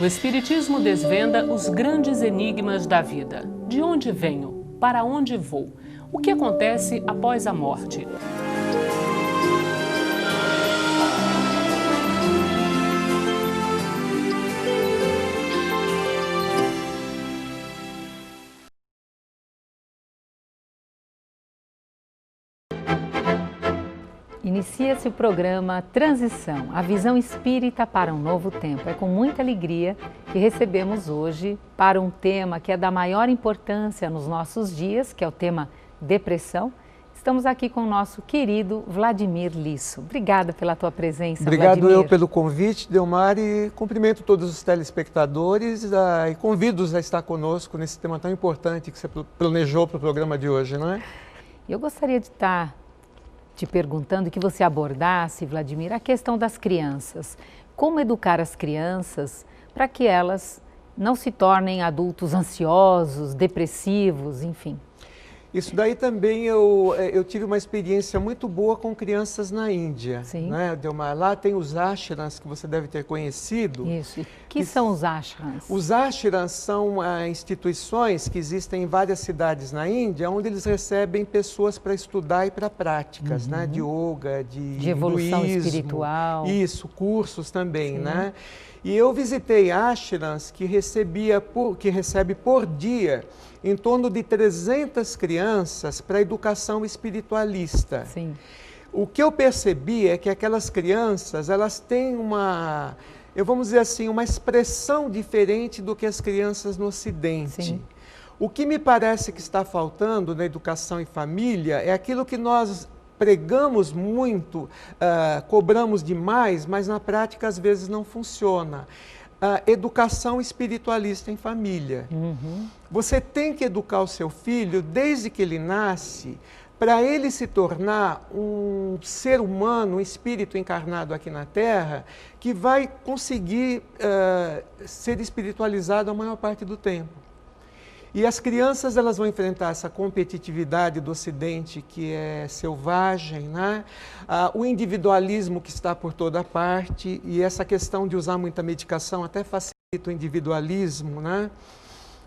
O Espiritismo desvenda os grandes enigmas da vida. De onde venho? Para onde vou? O que acontece após a morte? Inicia-se o programa Transição, a visão espírita para um novo tempo. É com muita alegria que recebemos hoje para um tema que é da maior importância nos nossos dias, que é o tema depressão. Estamos aqui com o nosso querido Vladimir Lisso. Obrigada pela tua presença, Obrigado Vladimir. eu pelo convite, Delmar, e cumprimento todos os telespectadores e convido-os a estar conosco nesse tema tão importante que você planejou para o programa de hoje, não é? Eu gostaria de estar te perguntando que você abordasse, Vladimir, a questão das crianças. Como educar as crianças para que elas não se tornem adultos ansiosos, depressivos, enfim? Isso daí também eu tive uma experiência muito boa com crianças na Índia. Sim. Né, Delmar? Lá tem os ashrams que você deve ter conhecido. Isso. E que são os ashrams? Os ashrams são instituições que existem em várias cidades na Índia, onde eles recebem pessoas para estudar e para práticas, né, de yoga, de evolução hinduísmo, espiritual. Isso, cursos também, Sim. né? E eu visitei ashrams que recebe por dia em torno de 300 crianças para educação espiritualista. Sim. O que eu percebi é que aquelas crianças, elas têm vamos dizer assim, uma expressão diferente do que as crianças no Ocidente. Sim. O que me parece que está faltando na educação e família é aquilo que nós pregamos muito, cobramos demais, mas na prática às vezes não funciona. Educação espiritualista em família. Uhum. Você tem que educar o seu filho desde que ele nasce, para ele se tornar um ser humano, um espírito encarnado aqui na Terra, que vai conseguir ser espiritualizado a maior parte do tempo. E as crianças, elas vão enfrentar essa competitividade do Ocidente que é selvagem, né? O individualismo que está por toda parte, e essa questão de usar muita medicação até facilita o individualismo, né?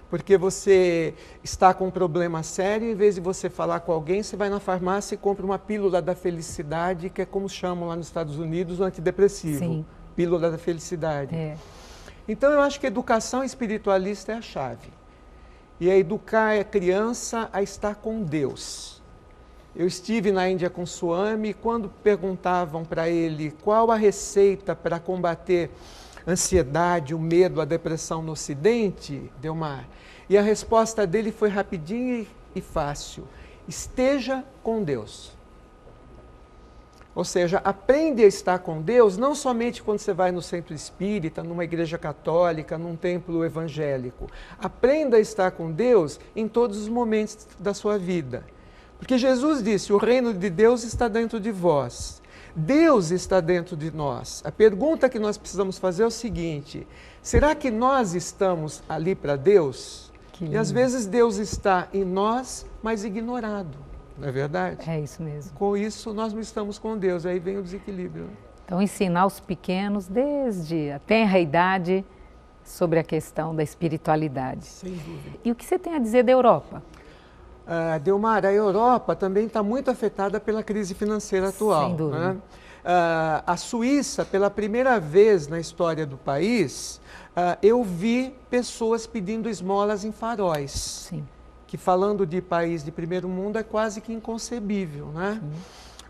Porque você está com um problema sério, em vez de você falar com alguém, você vai na farmácia e compra uma pílula da felicidade, que é como chamam lá nos Estados Unidos o antidepressivo. Sim. Pílula da felicidade. É. Então eu acho que a educação espiritualista é a chave. E é educar a criança a estar com Deus. Eu estive na Índia com Swami e quando perguntavam para ele qual a receita para combater a ansiedade, o medo, a depressão no Ocidente, Delmar, e a resposta dele foi rapidinha e fácil: esteja com Deus. Ou seja, aprende a estar com Deus não somente quando você vai no centro espírita, numa igreja católica, num templo evangélico. Aprenda a estar com Deus em todos os momentos da sua vida. Porque Jesus disse, o reino de Deus está dentro de vós. Deus está dentro de nós. A pergunta que nós precisamos fazer é o seguinte: será que nós estamos ali para Deus? E às vezes Deus está em nós, mas ignorado. Não é verdade? É isso mesmo. Com isso, nós não estamos com Deus, aí vem o desequilíbrio. Então, ensinar os pequenos, desde a tenra idade, sobre a questão da espiritualidade. Sem dúvida. E o que você tem a dizer da Europa? Delmar, a Europa também está muito afetada pela crise financeira atual. Sem dúvida. Né? A Suíça, pela primeira vez na história do país, eu vi pessoas pedindo esmolas em faróis. Sim. Que falando de país de primeiro mundo é quase que inconcebível, né? Sim.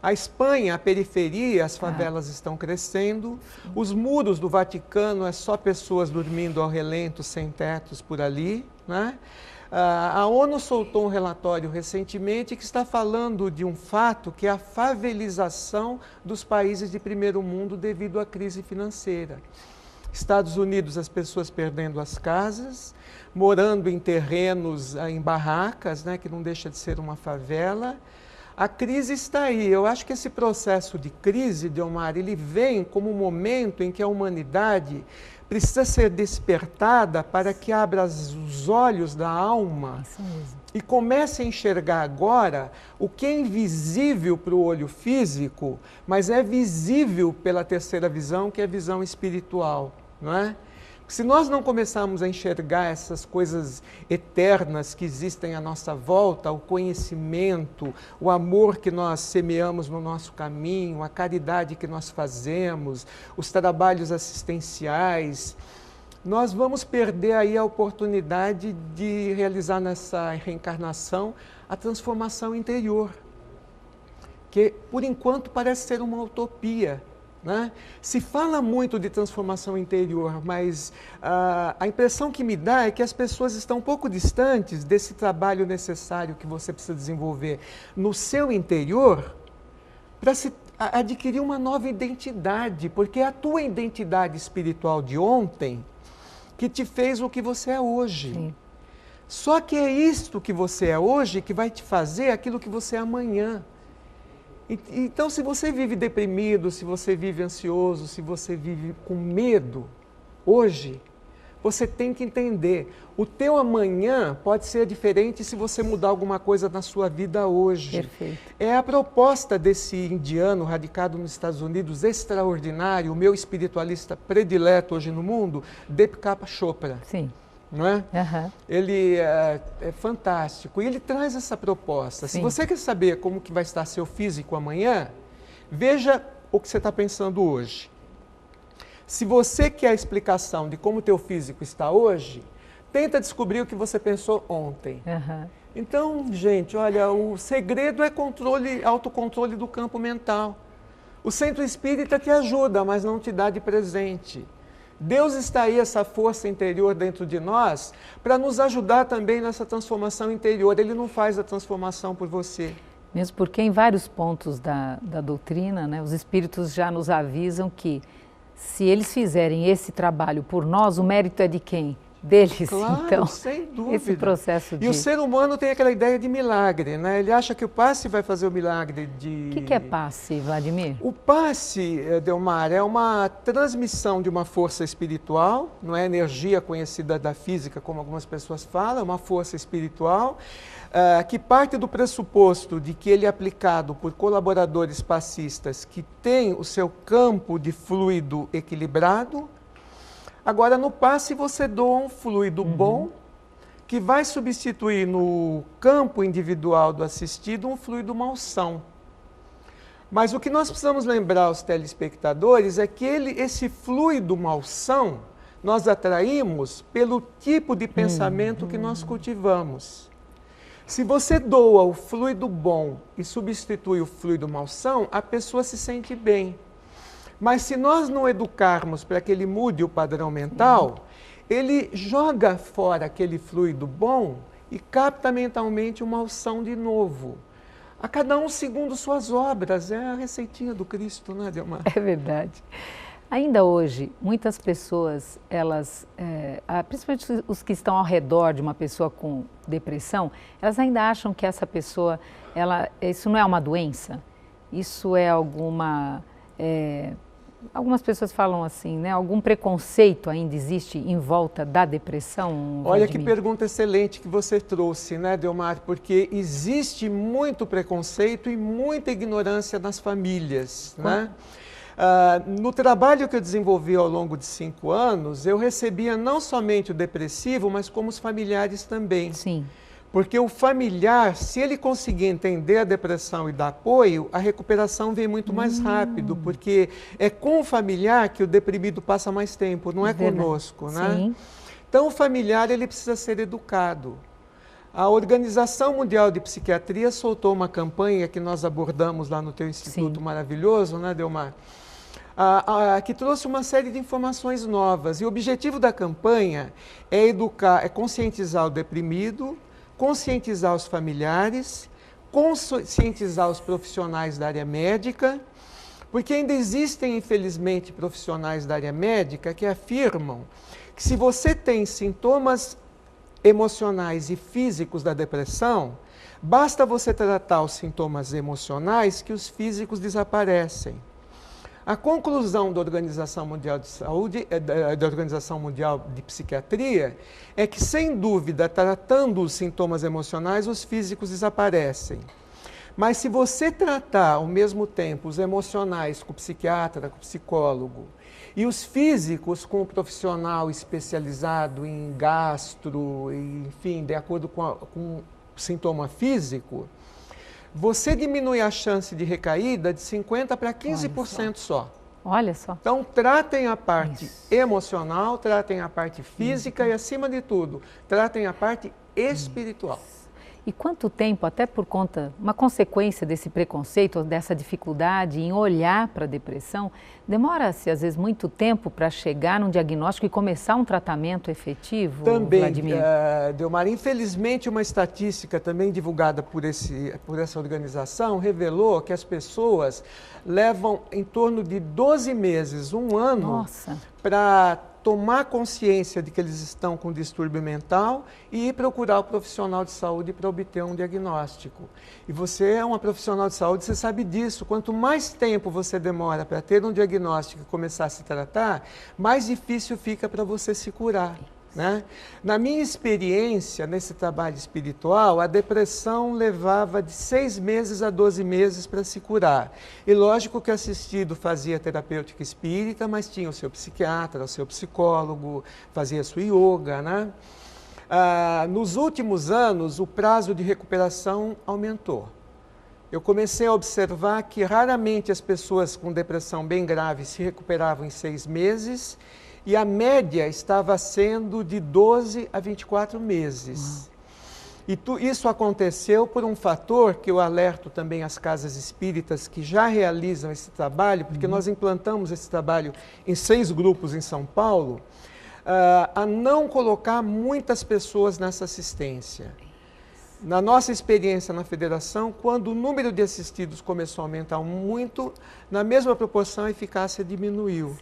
A Espanha, a periferia, as favelas estão crescendo, os muros do Vaticano é só pessoas dormindo ao relento, sem tetos por ali, né? A ONU soltou um relatório recentemente que está falando de um fato que é a favelização dos países de primeiro mundo devido à crise financeira. Estados Unidos, as pessoas perdendo as casas, morando em terrenos, em barracas, né, que não deixa de ser uma favela. A crise está aí. Eu acho que esse processo de crise, Delmar, ele vem como um momento em que a humanidade precisa ser despertada para que abra os olhos da alma e comece a enxergar agora o que é invisível para o olho físico, mas é visível pela terceira visão, que é a visão espiritual, não é? Se nós não começarmos a enxergar essas coisas eternas que existem à nossa volta, o conhecimento, o amor que nós semeamos no nosso caminho, a caridade que nós fazemos, os trabalhos assistenciais, nós vamos perder aí a oportunidade de realizar nessa reencarnação a transformação interior, que por enquanto parece ser uma utopia. Né? Se fala muito de transformação interior, mas a impressão que me dá é que as pessoas estão um pouco distantes desse trabalho necessário que você precisa desenvolver no seu interior para adquirir uma nova identidade, porque é a tua identidade espiritual de ontem que te fez o que você é hoje. Sim. Só que é isto que você é hoje que vai te fazer aquilo que você é amanhã. Então, se você vive deprimido, se você vive ansioso, se você vive com medo, hoje, você tem que entender, o teu amanhã pode ser diferente se você mudar alguma coisa na sua vida hoje. Perfeito. É a proposta desse indiano radicado nos Estados Unidos, extraordinário, o meu espiritualista predileto hoje no mundo, Deepak Chopra. Sim. Não é? Uhum. Ele é fantástico e ele traz essa proposta. Sim. Se você quer saber como que vai estar seu físico amanhã, veja o que você está pensando hoje. Se você quer a explicação de como o teu físico está hoje, tenta descobrir o que você pensou ontem. Uhum. Então, gente, olha, o segredo é autocontrole do campo mental. O centro espírita te ajuda, mas não te dá de presente. Deus está aí, essa força interior dentro de nós, para nos ajudar também nessa transformação interior. Ele não faz a transformação por você. Mesmo porque em vários pontos da doutrina, né, os espíritos já nos avisam que se eles fizerem esse trabalho por nós, o mérito é de quem? Deles. Claro, então, sem dúvida. esse processo de... E o ser humano tem aquela ideia de milagre, né? Ele acha que o passe vai fazer o milagre de... O que é passe, Vladimir? O passe, Delmar, é uma transmissão de uma força espiritual, não é energia conhecida da física, como algumas pessoas falam, é uma força espiritual, que parte do pressuposto de que ele é aplicado por colaboradores passistas que têm o seu campo de fluido equilibrado. Agora, no passe, você doa um fluido bom, que vai substituir no campo individual do assistido um fluido malsão. Mas o que nós precisamos lembrar aos telespectadores é que esse fluido malsão nós atraímos pelo tipo de pensamento que nós cultivamos. Se você doa o fluido bom e substitui o fluido malsão, a pessoa se sente bem. Mas se nós não educarmos para que ele mude o padrão mental, ele joga fora aquele fluido bom e capta mentalmente uma malsão de novo. A cada um segundo suas obras, é a receitinha do Cristo, né, Delmar? É verdade. Ainda hoje, muitas pessoas, elas, principalmente os que estão ao redor de uma pessoa com depressão, elas ainda acham que essa pessoa, isso não é uma doença, isso é algumas pessoas falam assim, né? Algum preconceito ainda existe em volta da depressão? Olha que pergunta excelente que você trouxe, né, Delmar? Porque existe muito preconceito e muita ignorância nas famílias, né? No trabalho que eu desenvolvi ao longo de 5 anos, eu recebia não somente o depressivo, mas como os familiares também. Sim. Porque o familiar, se ele conseguir entender a depressão e dar apoio, a recuperação vem muito mais rápido, porque é com o familiar que o deprimido passa mais tempo, não é conosco, né? Sim. Então, o familiar, ele precisa ser educado. A Organização Mundial de Psiquiatria soltou uma campanha que nós abordamos lá no teu instituto maravilhoso, né, Delmar? Que trouxe uma série de informações novas. E o objetivo da campanha é educar, é conscientizar o deprimido, conscientizar os familiares, conscientizar os profissionais da área médica, porque ainda existem, infelizmente, profissionais da área médica que afirmam que se você tem sintomas emocionais e físicos da depressão, basta você tratar os sintomas emocionais que os físicos desaparecem. A conclusão da Organização Mundial de Saúde, da Organização Mundial de Psiquiatria, é que, sem dúvida, tratando os sintomas emocionais, os físicos desaparecem. Mas se você tratar, ao mesmo tempo, os emocionais com o psiquiatra, com o psicólogo, E os físicos, com o profissional especializado em gastro, enfim, de acordo com o sintoma físico, você diminui a chance de recaída de 50% para 15% só. Olha só. Então, tratem a parte emocional, tratem a parte física e, acima de tudo, tratem a parte espiritual. E quanto tempo, até por conta, uma consequência desse preconceito, dessa dificuldade em olhar para a depressão, demora-se às vezes muito tempo para chegar num diagnóstico e começar um tratamento efetivo, também, Vladimir? Delmar, infelizmente uma estatística também divulgada por essa organização revelou que as pessoas levam em torno de 12 meses, um ano, para tomar consciência de que eles estão com distúrbio mental e ir procurar o profissional de saúde para obter um diagnóstico. E você é uma profissional de saúde, você sabe disso. Quanto mais tempo você demora para ter um diagnóstico e começar a se tratar, mais difícil fica para você se curar, né? Na minha experiência, nesse trabalho espiritual, a depressão levava de 6 meses a 12 meses para se curar. E lógico que assistido fazia terapêutica espírita, mas tinha o seu psiquiatra, o seu psicólogo, fazia sua yoga, né? Nos últimos anos, o prazo de recuperação aumentou. Eu comecei a observar que raramente as pessoas com depressão bem grave se recuperavam em 6 meses, e a média estava sendo de 12 a 24 meses. E isso aconteceu por um fator que eu alerto também as casas espíritas que já realizam esse trabalho, porque nós implantamos esse trabalho em 6 grupos em São Paulo, a não colocar muitas pessoas nessa assistência. Na nossa experiência na federação, quando o número de assistidos começou a aumentar muito, na mesma proporção a eficácia diminuiu.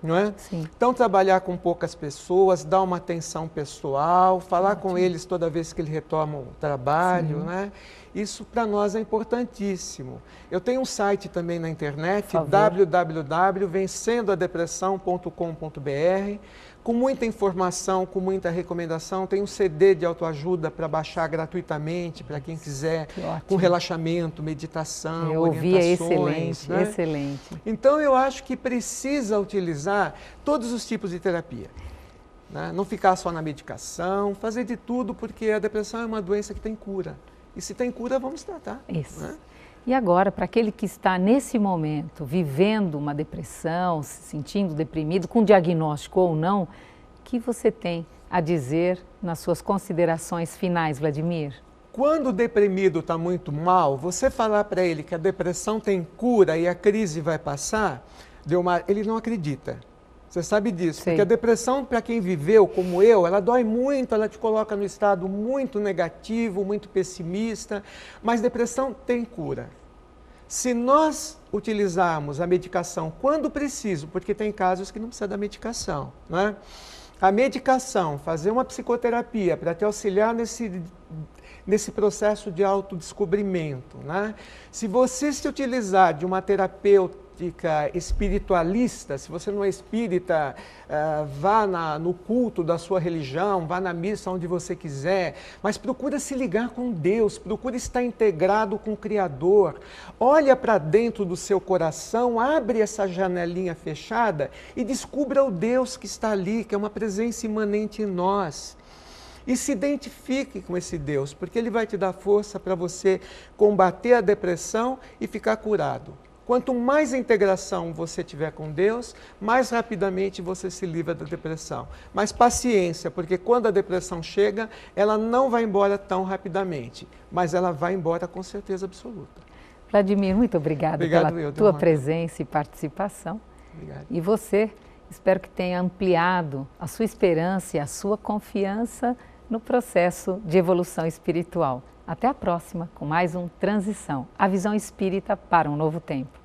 Não é? Sim. Então, trabalhar com poucas pessoas, dar uma atenção pessoal, falar com eles toda vez que eles retomam o trabalho, né? Isso para nós é importantíssimo. Eu tenho um site também na internet, www.vencendoadepressão.com.br, com muita informação, com muita recomendação. Tem um CD de autoajuda para baixar gratuitamente, para quem quiser, com relaxamento, meditação, orientações. Excelente, né? Excelente. Então, eu acho que precisa utilizar todos os tipos de terapia. Né? Não ficar só na medicação, fazer de tudo, porque a depressão é uma doença que tem cura. E se tem cura, vamos tratar. Isso. Né? E agora, para aquele que está nesse momento vivendo uma depressão, se sentindo deprimido, com diagnóstico ou não, o que você tem a dizer nas suas considerações finais, Vladimir? Quando o deprimido está muito mal, você falar para ele que a depressão tem cura e a crise vai passar, ele não acredita. Você sabe disso, porque a depressão, para quem viveu como eu, ela dói muito, ela te coloca no estado muito negativo, muito pessimista, mas depressão tem cura. Se nós utilizarmos a medicação quando preciso, porque tem casos que não precisa da medicação, né? A medicação, fazer uma psicoterapia para te auxiliar nesse processo de autodescobrimento, né? Se você se utilizar de uma terapêutica espiritualista, se você não é espírita, vá no culto da sua religião, vá na missa onde você quiser, mas procura se ligar com Deus, procura estar integrado com o Criador, olha para dentro do seu coração, abre essa janelinha fechada e descubra o Deus que está ali, que é uma presença imanente em nós. E se identifique com esse Deus, porque Ele vai te dar força para você combater a depressão e ficar curado. Quanto mais integração você tiver com Deus, mais rapidamente você se livra da depressão. Mas paciência, porque quando a depressão chega, ela não vai embora tão rapidamente, mas ela vai embora com certeza absoluta. Vladimir, muito obrigada pela tua presença e participação. Obrigado. E você, espero que tenha ampliado a sua esperança e a sua confiança no processo de evolução espiritual. Até a próxima, com mais um Transição, a visão espírita para um novo tempo.